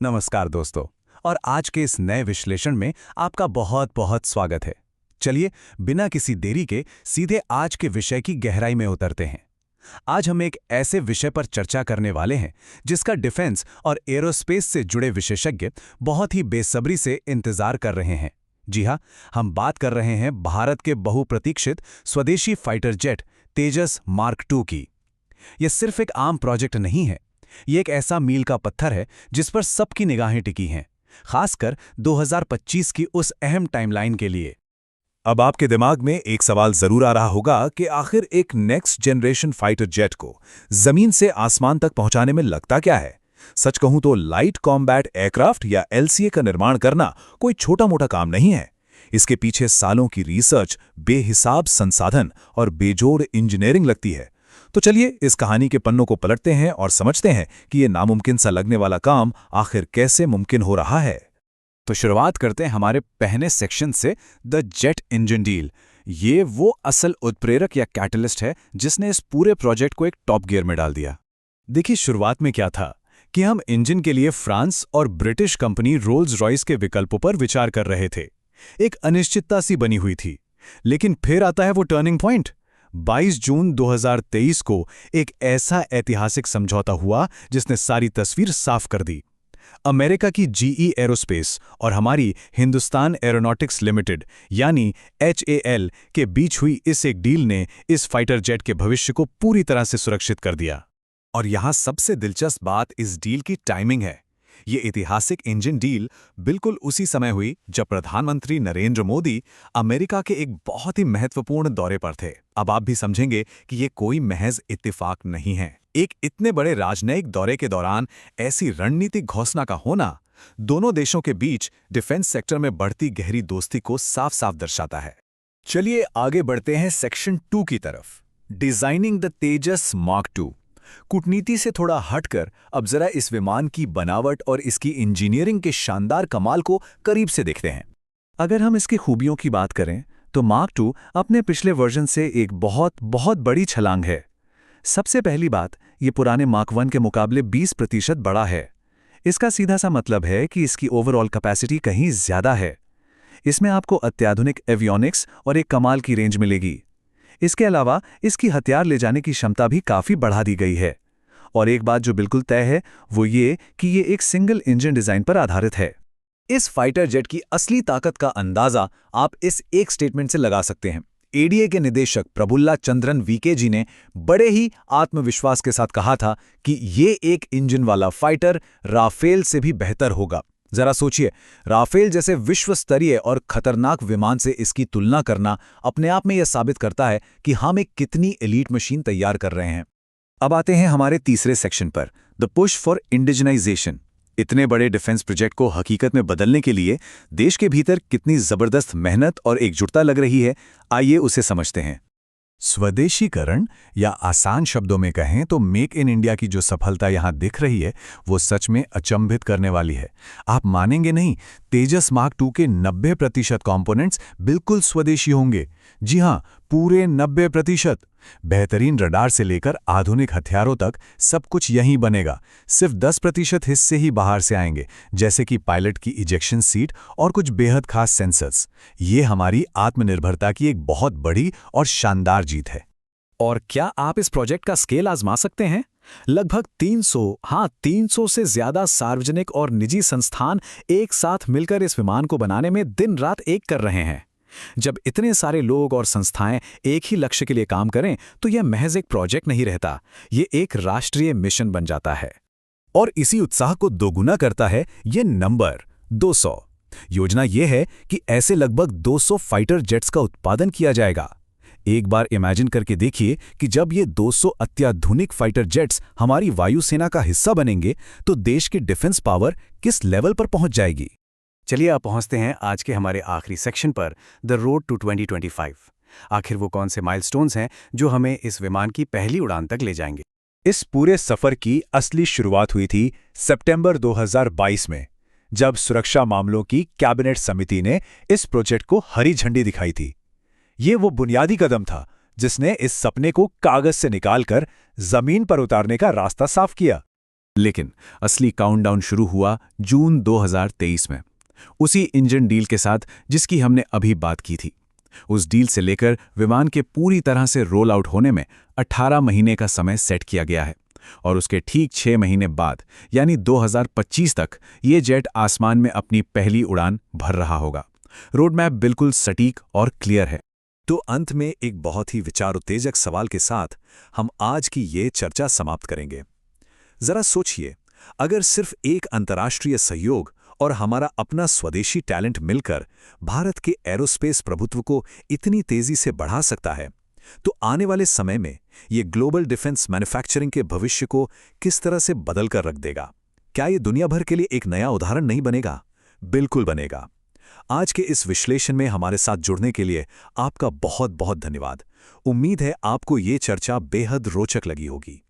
नमस्कार दोस्तों। और आज के इस नए विश्लेषण में आपका बहुत बहुत स्वागत है। चलिए बिना किसी देरी के सीधे आज के विषय की गहराई में उतरते हैं। आज हम एक ऐसे विषय पर चर्चा करने वाले हैं जिसका डिफेंस और एरोस्पेस से जुड़े विशेषज्ञ बहुत ही बेसब्री से इंतजार कर रहे हैं। जी हाँ, हम बात कर रहे हैं भारत के बहुप्रतीक्षित स्वदेशी fighter jet Tejas mark two की। यह सिर्फ एक आम प्रोजेक्ट नहीं है, ये एक ऐसा मील का पत्थर है जिस पर सबकी निगाहें टिकी हैं, खासकर 2025 की उस अहम टाइमलाइन के लिए। अब आपके दिमाग में एक सवाल जरूर आ रहा होगा कि आखिर एक नेक्स्ट जनरेशन फाइटर जेट को जमीन से आसमान तक पहुंचाने में लगता क्या है। सच कहूं तो लाइट कॉम्बैट एयरक्राफ्ट या एलसीए का निर्माण करना कोई छोटा मोटा काम नहीं है। इसके पीछे सालों की रिसर्च, बेहिसाब संसाधन और बेजोड़ इंजीनियरिंग लगती है। तो चलिए इस कहानी के पन्नों को पलटते हैं और समझते हैं कि ये नामुमकिन सा लगने वाला काम आखिर कैसे मुमकिन हो रहा है। तो शुरुआत करते हैं हमारे पहले सेक्शन से, द जेट इंजन डील। ये वो असल उत्प्रेरक या कैटलिस्ट है जिसने इस पूरे प्रोजेक्ट को एक टॉप गियर में डाल दिया। देखिए शुरुआत में क्या था कि हम इंजन के लिए फ्रांस और ब्रिटिश कंपनी रोल्स रॉयस के विकल्पों पर विचार कर रहे थे। एक अनिश्चितता सी बनी हुई थी। लेकिन फिर आता है वो टर्निंग पॉइंट। 22 जून 2023 को एक ऐसा ऐतिहासिक समझौता हुआ जिसने सारी तस्वीर साफ कर दी। अमेरिका की जीई एरोस्पेस और हमारी हिंदुस्तान एरोनॉटिक्स लिमिटेड यानी HAL के बीच हुई इस एक डील ने इस फाइटर जेट के भविष्य को पूरी तरह से सुरक्षित कर दिया। और यहां सबसे दिलचस्प बात इस डील की टाइमिंग है। ये ऐतिहासिक इंजन डील बिल्कुल उसी समय हुई जब प्रधानमंत्री नरेंद्र मोदी अमेरिका के एक बहुत ही महत्वपूर्ण दौरे पर थे। अब आप भी समझेंगे कि ये कोई महज इत्तेफाक नहीं है। एक इतने बड़े राजनयिक दौरे के दौरान ऐसी रणनीतिक घोषणा का होना दोनों देशों के बीच डिफेंस सेक्टर में बढ़ती गहरी दोस्ती को साफ साफ दर्शाता है। चलिए आगे बढ़ते हैं सेक्शन 2 की तरफ, designing the Tejas mark two. कूटनीति से थोड़ा हटकर अब जरा इस विमान की बनावट और इसकी इंजीनियरिंग के शानदार कमाल को करीब से देखते हैं। अगर हम इसकी खूबियों की बात करें तो मार्क टू अपने पिछले वर्जन से एक बहुत बहुत बड़ी छलांग है। सबसे पहली बात, ये पुराने मार्क 1 के मुकाबले 20% बड़ा है। इसका सीधा सा मतलब है कि इसकी ओवरऑल कैपेसिटी कहीं ज्यादा है। इसमें आपको अत्याधुनिक एवियोनिक्स और एक कमाल की रेंज मिलेगी। इसके अलावा इसकी हथियार ले जाने की क्षमता भी काफी बढ़ा दी गई है। और एक बात जो बिल्कुल तय है वो ये कि ये एक सिंगल इंजन डिजाइन पर आधारित है। इस फाइटर जेट की असली ताकत का अंदाजा आप इस एक स्टेटमेंट से लगा सकते हैं। एडीए के निदेशक प्रफुल्ला चंद्रन वीके जी ने बड़े ही आत्मविश्वास के साथ कहा था कि ये एक इंजन वाला फाइटर राफेल से भी बेहतर होगा। जरा सोचिए, राफेल जैसे विश्व स्तरीय और खतरनाक विमान से इसकी तुलना करना अपने आप में यह साबित करता है कि हम एक कितनी एलीट मशीन तैयार कर रहे हैं। अब आते हैं हमारे तीसरे सेक्शन पर, द पुश फॉर इंडिजनाइजेशन। इतने बड़े डिफेंस प्रोजेक्ट को हकीकत में बदलने के लिए देश के भीतर कितनी जबरदस्त मेहनत और एकजुटता लग रही है, आइए उसे समझते हैं। स्वदेशीकरण, या आसान शब्दों में कहें तो मेक इन इंडिया की जो सफलता यहां दिख रही है वो सच में अचंभित करने वाली है। आप मानेंगे नहीं, तेजस मार्क 2 के 90% कंपोनेंट्स बिल्कुल स्वदेशी होंगे। जी हां, पूरे 90%। बेहतरीन रडार से लेकर आधुनिक हथियारों तक सब कुछ यहीं बनेगा। सिर्फ 10% हिस्से ही बाहर से आएंगे, जैसे कि पायलट की इजेक्शन सीट और कुछ बेहद खास सेंसर्स। ये हमारी आत्मनिर्भरता की एक बहुत बड़ी और शानदार जीत है। और क्या आप इस प्रोजेक्ट का स्केल आजमा सकते हैं? लगभग 300 से ज्यादा सार्वजनिक और निजी संस्थान एक साथ मिलकर इस विमान को बनाने में दिन रात एक कर रहे हैं। जब इतने सारे लोग और संस्थाएं एक ही लक्ष्य के लिए काम करें तो यह महज एक प्रोजेक्ट नहीं रहता, ये एक राष्ट्रीय मिशन बन जाता है। और इसी उत्साह को दोगुना करता है ये नंबर 200। योजना यह है कि ऐसे लगभग 200 फाइटर जेट्स का उत्पादन किया जाएगा। एक बार इमेजिन करके देखिए कि जब ये 200 अत्याधुनिक फाइटर जेट्स हमारी वायुसेना का हिस्सा बनेंगे तो देश की डिफेंस पावर किस लेवल पर पहुंच जाएगी। चलिए अब पहुंचते हैं आज के हमारे आखिरी सेक्शन पर, द रोड टू 2025। आखिर वो कौन से माइलस्टोन्स हैं जो हमें इस विमान की पहली उड़ान तक ले जाएंगे। इस पूरे सफर की असली शुरुआत हुई थी सितंबर 2022 में, जब सुरक्षा मामलों की कैबिनेट समिति ने इस प्रोजेक्ट को हरी झंडी दिखाई थी। ये वो बुनियादी कदम था जिसने इस सपने को कागज से निकालकर जमीन पर उतारने का रास्ता साफ किया। लेकिन असली काउंटडाउन शुरू हुआ जून 2023 में, उसी इंजन डील के साथ जिसकी हमने अभी बात की थी। उस डील से लेकर विमान के पूरी तरह से रोल आउट होने में 18 महीने का समय सेट किया गया है, और उसके ठीक 6 महीने बाद यानी 2025 तक ये जेट आसमान में अपनी पहली उड़ान भर रहा होगा। रोडमैप बिल्कुल सटीक और क्लियर है। तो अंत में एक बहुत ही विचारोत्तेजक सवाल के साथ हम आज की ये चर्चा समाप्त करेंगे। जरा सोचिए, अगर सिर्फ एक अंतर्राष्ट्रीय सहयोग और हमारा अपना स्वदेशी टैलेंट मिलकर भारत के एरोस्पेस प्रभुत्व को इतनी तेजी से बढ़ा सकता है, तो आने वाले समय में ये ग्लोबल डिफेंस मैन्युफैक्चरिंग के भविष्य को किस तरह से बदल कर रख देगा? क्या ये दुनिया भर के लिए एक नया उदाहरण नहीं बनेगा? बिल्कुल बनेगा। आज के इस विश्लेषण में हमारे साथ जुड़ने के लिए आपका बहुत बहुत धन्यवाद। उम्मीद है आपको ये चर्चा बेहद रोचक लगी होगी।